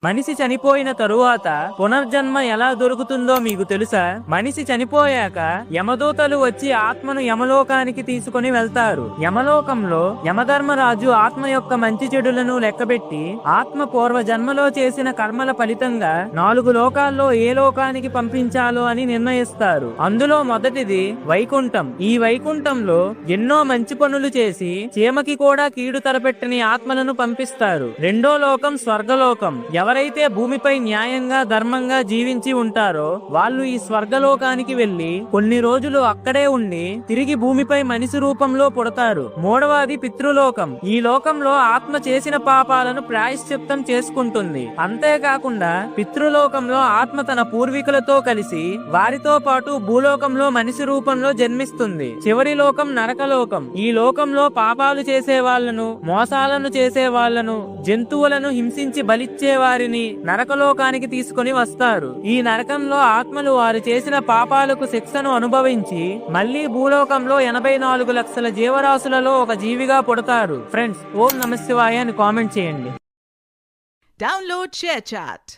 మనిషి చనిపోయిన తరువాత పునర్జన్మ ఎలా దొరుకుతుందో మీకు తెలుసా? మనిషి చనిపోయాక యమదూతలు వచ్చి ఆత్మను యమలోకానికి తీసుకుని వెళ్తారు. యమలోకంలో యమధర్మరాజు ఆత్మ యొక్క మంచి చెడులను లెక్కబెట్టి ఆత్మ పూర్వ జన్మలో చేసిన కర్మల ఫలితంగా 4 లోకాల్లో ఏ లోకానికి పంపించాలో అని నిర్ణయిస్తారు. అందులో మొదటిది వైకుంఠం. ఈ వైకుంఠంలో ఎన్నో మంచి పనులు చేసి చీమకి కూడా కీడు తలపెట్టని ఆత్మలను పంపిస్తారు. రెండో లోకం స్వర్గలోకం. ఎవరైతే భూమిపై న్యాయంగా ధర్మంగా జీవించి ఉంటారో వాళ్ళు ఈ స్వర్గలోకానికి వెళ్లి కొన్ని రోజులు అక్కడే ఉండి తిరిగి భూమిపై మనిషి రూపంలో పుడతారు. మూడవది పితృలోకం. ఈ లోకంలో ఆత్మ చేసిన పాపాలను ప్రాయశ్చిత్తం చేసుకుంటుంది. అంతేకాకుండా పితృలోకంలో ఆత్మ తన పూర్వీకులతో కలిసి వారితో పాటు భూలోకంలో మనిషి రూపంలో జన్మిస్తుంది. చివరి లోకం నరకలోకం. ఈ లోకంలో పాపాలు చేసే వాళ్లను, మోసాలను చేసే వాళ్లను, జంతువులను హింసించి బలిచ్చే వారిని నరకలోకానికి తీసుకొని వస్తారు. ఈ నరకంలో ఆత్మలు వారు చేసిన పాపాలకు శిక్షను అనుభవించి మళ్లీ భూలోకంలో 84 లక్షల జీవరాశులలో ఒక జీవిగా పుడతారు. ఫ్రెండ్స్, ఓం నమః శివాయ అని కామెంట్ చేయండి. Download share chat.